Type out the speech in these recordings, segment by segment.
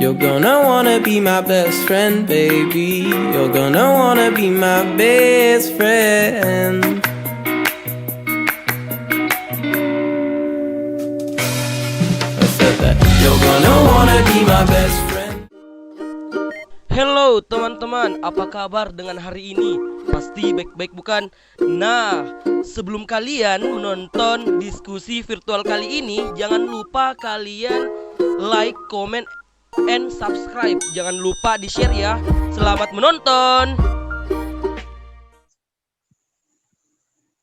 You're gonna wanna be my best friend, baby. You're gonna wanna be my best friend. I said that you're gonna wanna be my best friend. Hello teman-teman, apa kabar dengan hari ini? Pasti baik-baik bukan? Nah, sebelum kalian menonton diskusi virtual kali ini, jangan lupa kalian like, comment, and subscribe. Jangan lupa di-share ya. Selamat menonton.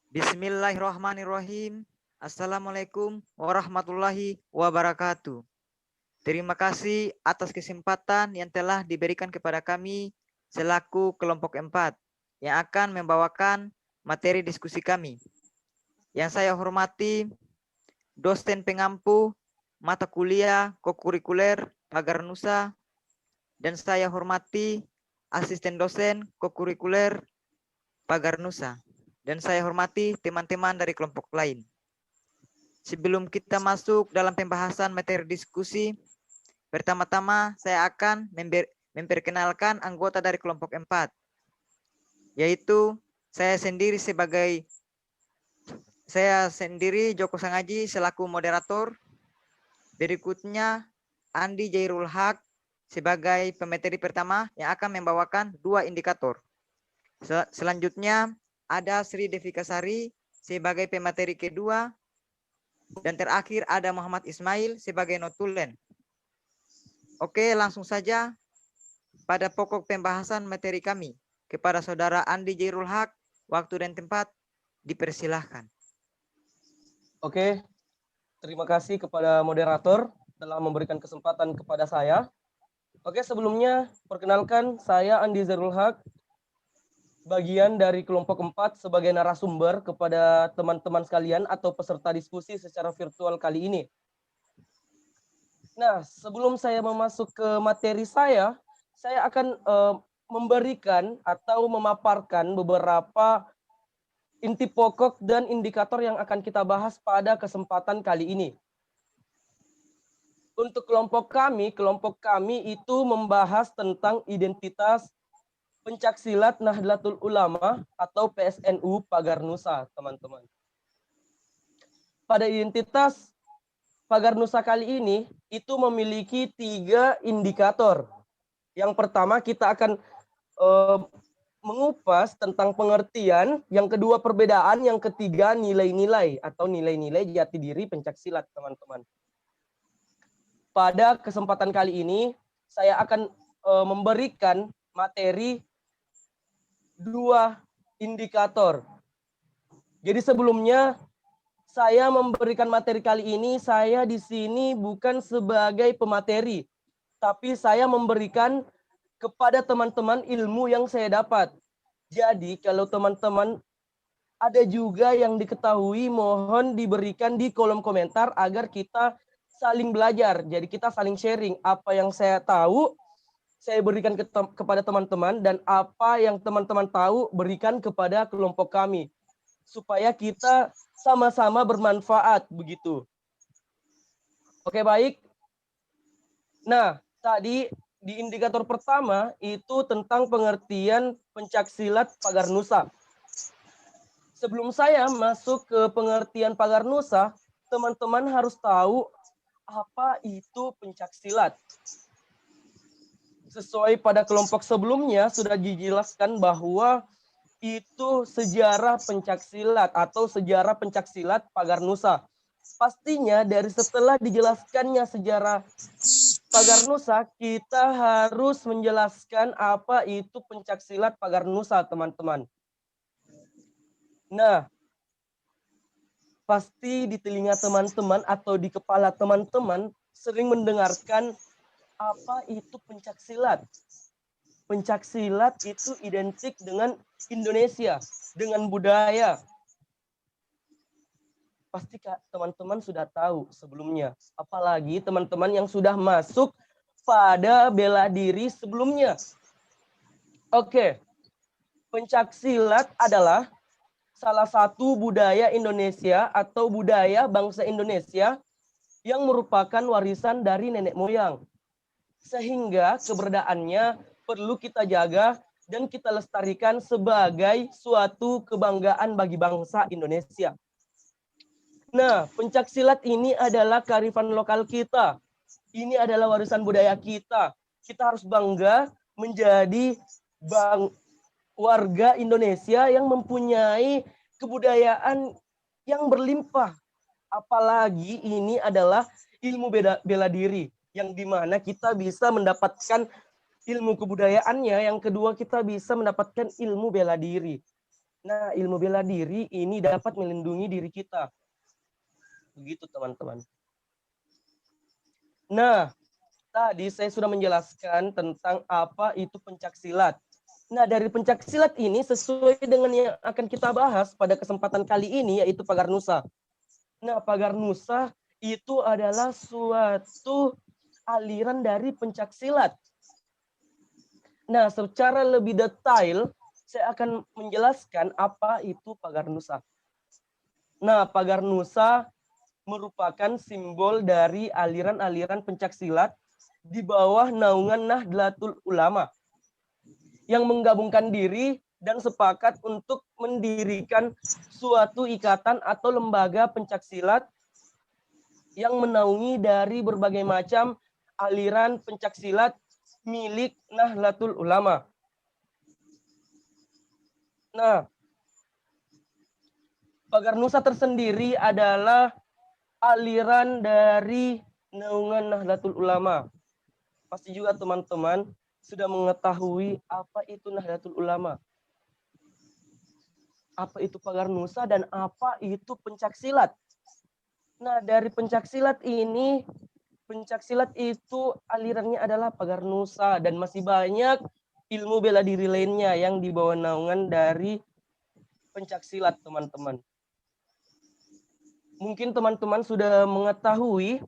Bismillahirrahmanirrahim. Assalamualaikum warahmatullahi wabarakatuh. Terima kasih atas kesempatan yang telah diberikan kepada kami selaku kelompok 4 yang akan membawakan materi diskusi kami. Yang saya hormati dosen pengampu mata kuliah kokurikuler Pagar Nusa, dan saya hormati asisten dosen kokurikuler Pagar Nusa, dan saya hormati teman-teman dari kelompok lain. Sebelum kita masuk dalam pembahasan materi diskusi, pertama-tama saya akan memperkenalkan anggota dari kelompok 4, yaitu saya sendiri Joko Sangaji selaku moderator. Berikutnya Andi Jairul Haq sebagai pemateri pertama yang akan membawakan 2 indikator. Selanjutnya ada Sri Devikasari sebagai pemateri kedua, dan terakhir ada Muhammad Ismail sebagai notulen. Oke, langsung saja pada pokok pembahasan materi kami. Kepada saudara Andi Jairul Haq, waktu dan tempat dipersilahkan. Oke, terima kasih kepada moderator telah memberikan kesempatan kepada saya. Oke, sebelumnya perkenalkan saya Andi Jairul Haq, bagian dari kelompok 4 sebagai narasumber kepada teman-teman sekalian atau peserta diskusi secara virtual kali ini. Nah, sebelum saya masuk ke materi saya akan memberikan atau memaparkan beberapa inti pokok dan indikator yang akan kita bahas pada kesempatan kali ini. Untuk kelompok kami itu membahas tentang identitas Pencaksilat Nahdlatul Ulama atau PSNU Pagar Nusa, teman-teman. Pada identitas Pagar Nusa kali ini itu memiliki 3 indikator. Yang pertama kita akan mengupas tentang pengertian, yang kedua perbedaan, yang ketiga nilai-nilai atau nilai-nilai jati diri pencaksilat, teman-teman. Pada kesempatan kali ini saya akan memberikan materi 2 indikator. Jadi sebelumnya saya memberikan materi kali ini, saya di sini bukan sebagai pemateri, tapi saya memberikan kepada teman-teman ilmu yang saya dapat. Jadi kalau teman-teman ada juga yang diketahui, mohon diberikan di kolom komentar agar kita saling belajar. Jadi kita saling sharing apa yang saya tahu, saya berikan kepada teman-teman, dan apa yang teman-teman tahu berikan kepada kelompok kami. Supaya kita sama-sama bermanfaat begitu. Oke, baik. Nah, tadi di indikator pertama itu tentang pengertian pencaksilat Pagar Nusa. Sebelum saya masuk ke pengertian Pagar Nusa, teman-teman harus tahu apa itu pencaksilat. Sesuai pada kelompok sebelumnya sudah dijelaskan bahwa itu sejarah pencaksilat atau sejarah pencaksilat Pagar Nusa. Pastinya dari setelah dijelaskannya sejarah Pagar Nusa, kita harus menjelaskan apa itu pencaksilat Pagar Nusa, teman-teman. Nah, pasti di telinga teman-teman atau di kepala teman-teman sering mendengarkan apa itu pencaksilat. Pencaksilat itu identik dengan Indonesia, dengan budaya. Pasti teman-teman sudah tahu sebelumnya. Apalagi teman-teman yang sudah masuk pada bela diri sebelumnya. Oke, pencaksilat adalah salah satu budaya Indonesia atau budaya bangsa Indonesia yang merupakan warisan dari nenek moyang. Sehingga keberadaannya perlu kita jaga dan kita lestarikan sebagai suatu kebanggaan bagi bangsa Indonesia. Nah, pencaksilat ini adalah kearifan lokal kita. Ini adalah warisan budaya kita. Kita harus bangga menjadi warga Indonesia yang mempunyai kebudayaan yang berlimpah. Apalagi ini adalah ilmu bela diri, yang dimana kita bisa mendapatkan ilmu kebudayaannya. Yang kedua, kita bisa mendapatkan ilmu bela diri. Nah, ilmu bela diri ini dapat melindungi diri kita. Begitu teman-teman. Nah, tadi saya sudah menjelaskan tentang apa itu pencaksilat. Nah, dari pencaksilat ini sesuai dengan yang akan kita bahas pada kesempatan kali ini, yaitu pagar nusa. Nah, pagar nusa itu adalah suatu aliran dari pencaksilat. Nah, secara lebih detail, saya akan menjelaskan apa itu pagar nusa. Nah, pagar nusa merupakan simbol dari aliran-aliran pencaksilat di bawah naungan Nahdlatul Ulama yang menggabungkan diri dan sepakat untuk mendirikan suatu ikatan atau lembaga pencaksilat yang menaungi dari berbagai macam aliran pencaksilat milik Nahdlatul Ulama. Nah, pagar nusa tersendiri adalah aliran dari naungan Nahdlatul Ulama. Pasti juga teman-teman sudah mengetahui apa itu Nahdlatul Ulama, apa itu pagar nusa, dan apa itu pencaksilat. Nah, dari pencaksilat ini, pencaksilat itu alirannya adalah pagar nusa, dan masih banyak ilmu bela diri lainnya yang di bawah naungan dari pencaksilat, teman-teman. Mungkin teman-teman sudah mengetahui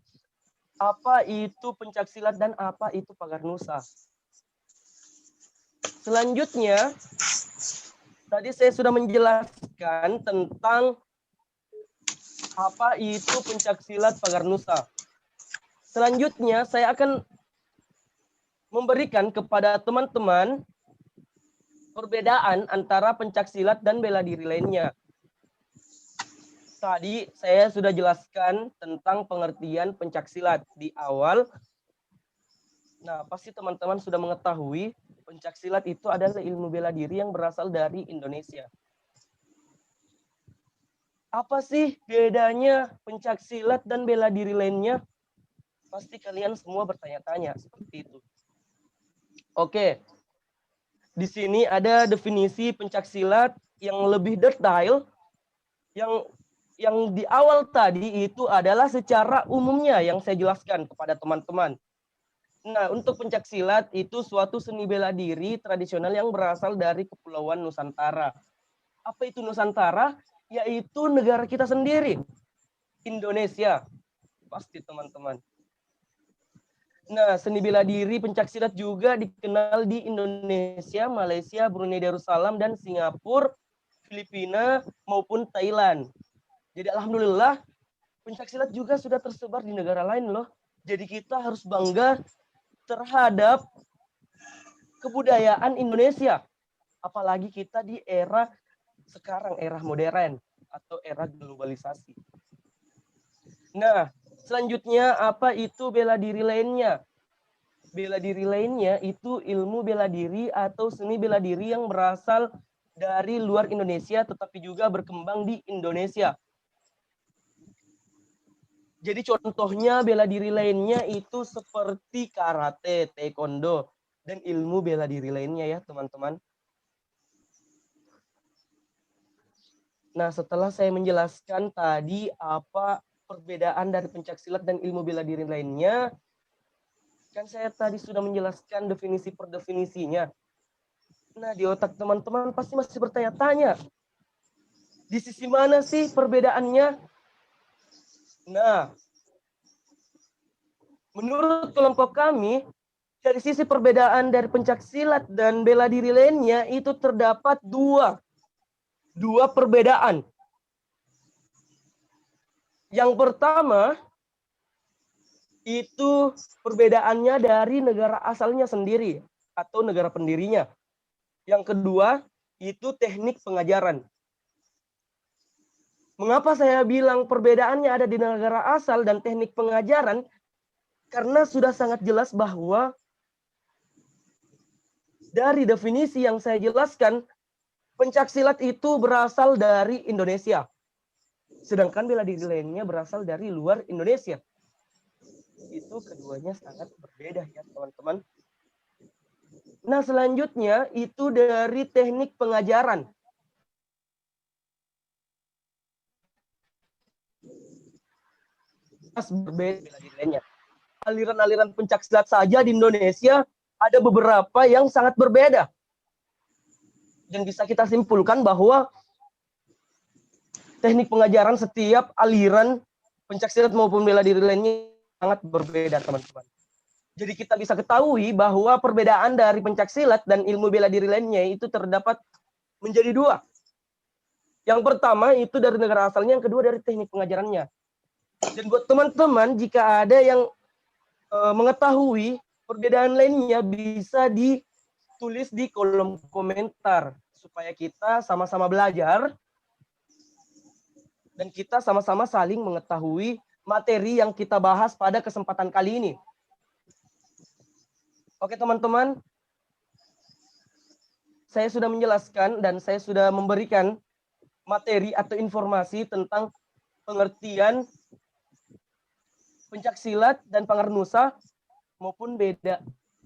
apa itu pencaksilat dan apa itu pagar nusa. Selanjutnya, tadi saya sudah menjelaskan tentang apa itu pencaksilat pagar nusa. Selanjutnya, saya akan memberikan kepada teman-teman perbedaan antara pencaksilat dan bela diri lainnya. Tadi saya sudah jelaskan tentang pengertian pencaksilat di awal. Nah, pasti teman-teman sudah mengetahui pencaksilat itu adalah ilmu bela diri yang berasal dari Indonesia. Apa sih bedanya pencaksilat dan bela diri lainnya? Pasti kalian semua bertanya-tanya seperti itu. Oke. Di sini ada definisi pencaksilat yang lebih detail, yang di awal tadi itu adalah secara umumnya yang saya jelaskan kepada teman-teman. Nah, untuk pencaksilat itu suatu seni bela diri tradisional yang berasal dari Kepulauan Nusantara. Apa itu Nusantara? Yaitu negara kita sendiri, Indonesia. Pasti teman-teman. Nah, seni bela diri pencaksilat juga dikenal di Indonesia, Malaysia, Brunei Darussalam, dan Singapura, Filipina, maupun Thailand. Jadi alhamdulillah pencaksilat juga sudah tersebar di negara lain loh. Jadi kita harus bangga terhadap kebudayaan Indonesia. Apalagi kita di era sekarang, era modern atau era globalisasi. Nah, selanjutnya apa itu bela diri lainnya? Bela diri lainnya itu ilmu bela diri atau seni bela diri yang berasal dari luar Indonesia tetapi juga berkembang di Indonesia. Jadi contohnya bela diri lainnya itu seperti karate, taekwondo, dan ilmu bela diri lainnya ya teman-teman. Nah, setelah saya menjelaskan tadi apa perbedaan dari pencaksilat dan ilmu bela diri lainnya, kan saya tadi sudah menjelaskan definisi per definisinya. Nah, di otak teman-teman pasti masih bertanya-tanya, di sisi mana sih perbedaannya? Nah, menurut kelompok kami, dari sisi perbedaan dari pencaksilat dan bela diri lainnya itu terdapat dua perbedaan. Yang pertama, itu perbedaannya dari negara asalnya sendiri atau negara pendirinya. Yang kedua, itu teknik pengajaran. Mengapa saya bilang perbedaannya ada di negara asal dan teknik pengajaran? Karena sudah sangat jelas bahwa dari definisi yang saya jelaskan, pencaksilat itu berasal dari Indonesia. Sedangkan bela diri lainnya berasal dari luar Indonesia. Itu keduanya sangat berbeda ya teman-teman. Nah selanjutnya itu dari teknik pengajaran. Berbeda bela diri lainnya. Aliran-aliran pencaksilat saja di Indonesia ada beberapa yang sangat berbeda. Dan bisa kita simpulkan bahwa teknik pengajaran setiap aliran pencaksilat maupun bela diri lainnya sangat berbeda, teman-teman. Jadi kita bisa ketahui bahwa perbedaan dari pencaksilat dan ilmu bela diri lainnya itu terdapat menjadi dua. Yang pertama itu dari negara asalnya, yang kedua dari teknik pengajarannya. Dan buat teman-teman, jika ada yang mengetahui perbedaan lainnya, bisa ditulis di kolom komentar supaya kita sama-sama belajar dan kita sama-sama saling mengetahui materi yang kita bahas pada kesempatan kali ini. Oke teman-teman, saya sudah menjelaskan dan saya sudah memberikan materi atau informasi tentang pengertian pencaksilat dan pangarnusa maupun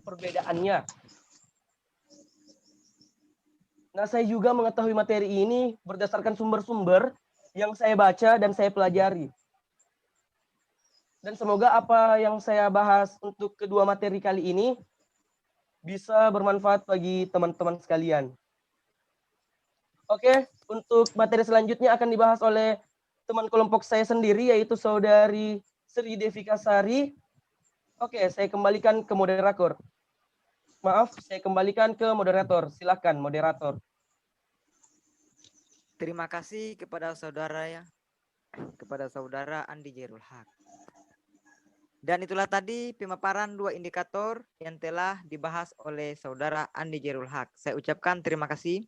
perbedaannya. Nah, saya juga mengetahui materi ini berdasarkan sumber-sumber yang saya baca dan saya pelajari. Dan semoga apa yang saya bahas untuk kedua materi kali ini bisa bermanfaat bagi teman-teman sekalian. Oke, untuk materi selanjutnya akan dibahas oleh teman kelompok saya sendiri, yaitu Saudari Sri Devika Sari. Oke, saya kembalikan ke moderator. Maaf, saya kembalikan ke moderator. Silakan, moderator. Terima kasih kepada saudara Andi Jairul Haq. Dan itulah tadi pemaparan dua indikator yang telah dibahas oleh saudara Andi Jairul Haq. Saya ucapkan terima kasih.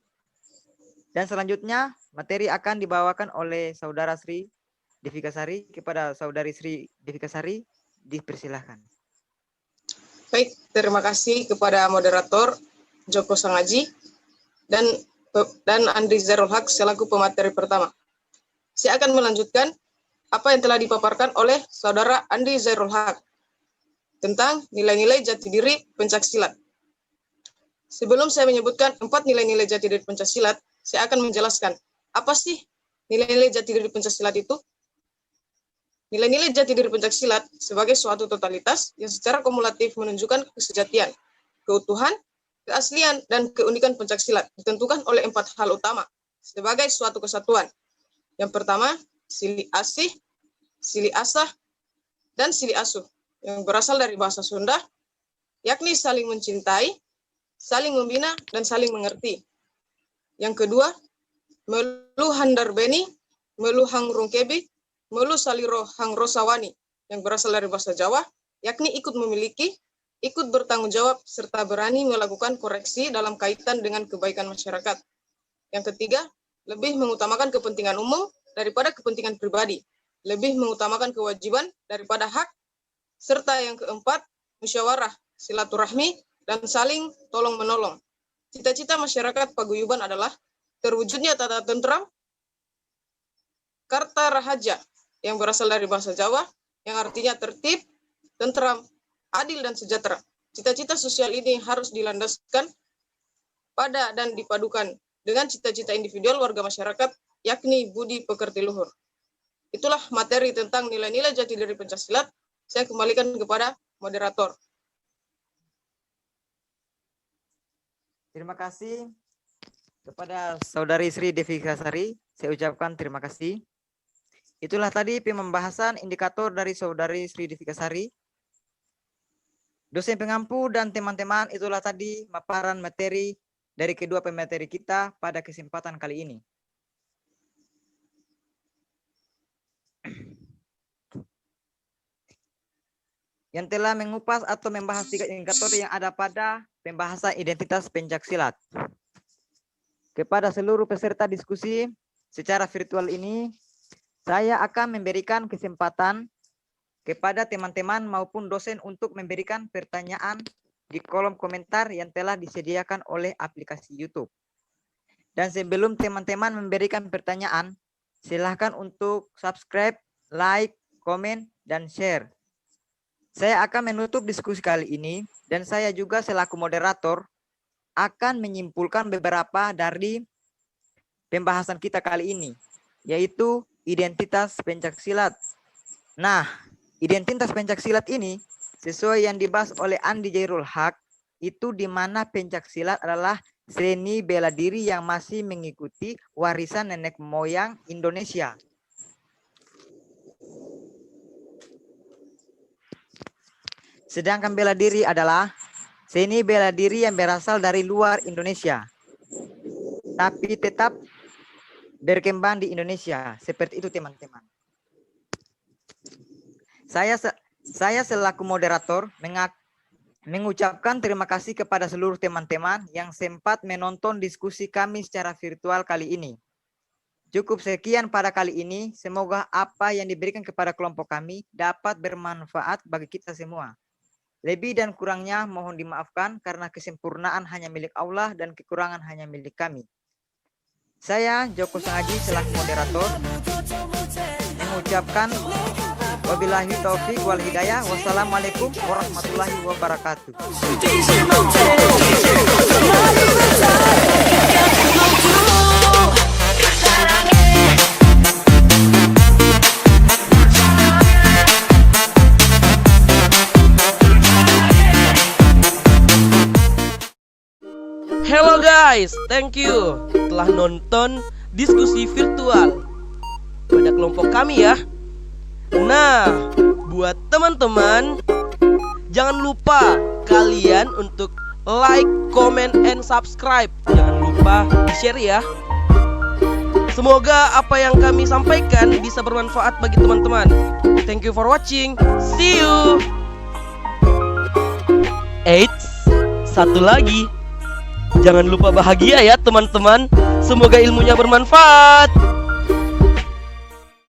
Dan selanjutnya materi akan dibawakan oleh saudara Sri Devika Sari. Kepada saudari Sri Devika Sari, dipersilahkan. Baik, terima kasih kepada moderator Joko Sangaji dan Andi Jairul Haq selaku pemateri pertama. Saya akan melanjutkan apa yang telah dipaparkan oleh saudara Andi Jairul Haq tentang nilai-nilai jati diri pencaksilat. Sebelum saya menyebutkan 4 nilai-nilai jati diri pencaksilat, saya akan menjelaskan apa sih nilai-nilai jati diri pencaksilat itu. Nilai-nilai jati diri pencaksilat sebagai suatu totalitas yang secara kumulatif menunjukkan kesejatian, keutuhan, keaslian, dan keunikan pencaksilat ditentukan oleh 4 hal utama sebagai suatu kesatuan. Yang pertama, sili asih, sili asah, dan sili asuh yang berasal dari bahasa Sunda, yakni saling mencintai, saling membina, dan saling mengerti. Yang kedua, melu handarbeni, melu hangrungkebi, melu saliro hangrosawani yang berasal dari bahasa Jawa, yakni ikut memiliki, ikut bertanggung jawab, serta berani melakukan koreksi dalam kaitan dengan kebaikan masyarakat. Yang ketiga, lebih mengutamakan kepentingan umum daripada kepentingan pribadi, lebih mengutamakan kewajiban daripada hak, serta yang keempat, musyawarah, silaturahmi, dan saling tolong-menolong. Cita-cita masyarakat paguyuban adalah terwujudnya tata tentram, karta rahaja, yang berasal dari bahasa Jawa, yang artinya tertib, tentram, adil, dan sejahtera. Cita-cita sosial ini harus dilandaskan pada dan dipadukan dengan cita-cita individual warga masyarakat, yakni budi pekerti luhur. Itulah materi tentang nilai-nilai jati diri pencaksilat. Saya kembalikan kepada moderator. Terima kasih kepada saudari Sri Devika Sari. Saya ucapkan terima kasih. Itulah tadi pembahasan indikator dari saudari Sri Devika Sari. Dosen pengampu dan teman-teman, itulah tadi paparan materi dari kedua pemateri kita pada kesempatan kali ini. yang telah mengupas atau membahas 3 indikator yang ada pada pembahasan identitas pencaksilat. Kepada seluruh peserta diskusi secara virtual ini, saya akan memberikan kesempatan kepada teman-teman maupun dosen untuk memberikan pertanyaan di kolom komentar yang telah disediakan oleh aplikasi YouTube. Dan sebelum teman-teman memberikan pertanyaan, silahkan untuk subscribe, like, komen, dan share. Saya akan menutup diskusi kali ini dan saya juga selaku moderator akan menyimpulkan beberapa dari pembahasan kita kali ini, yaitu identitas pencaksilat. Nah, identitas pencaksilat ini sesuai yang dibahas oleh Andi Jairul Haq, itu di mana pencaksilat adalah seni bela diri yang masih mengikuti warisan nenek moyang Indonesia. Sedangkan bela diri adalah seni bela diri yang berasal dari luar Indonesia, tapi tetap berkembang di Indonesia. Seperti itu teman-teman. Saya selaku moderator mengucapkan terima kasih kepada seluruh teman-teman yang sempat menonton diskusi kami secara virtual kali ini. Cukup sekian pada kali ini. Semoga apa yang diberikan kepada kelompok kami dapat bermanfaat bagi kita semua. Lebih dan kurangnya mohon dimaafkan karena kesempurnaan hanya milik Allah dan kekurangan hanya milik kami. Saya Joko Sangaji selaku moderator mengucapkan wabillahi taufik wal hidayah. Wassalamualaikum warahmatullahi wabarakatuh. Hello guys, thank you telah nonton diskusi virtual pada kelompok kami ya. Nah, buat teman-teman, jangan lupa kalian untuk like, comment, and subscribe. Jangan lupa di-share ya. Semoga apa yang kami sampaikan bisa bermanfaat bagi teman-teman. Thank you for watching. See you. Eits, satu lagi. Jangan lupa bahagia ya teman-teman. Semoga ilmunya bermanfaat.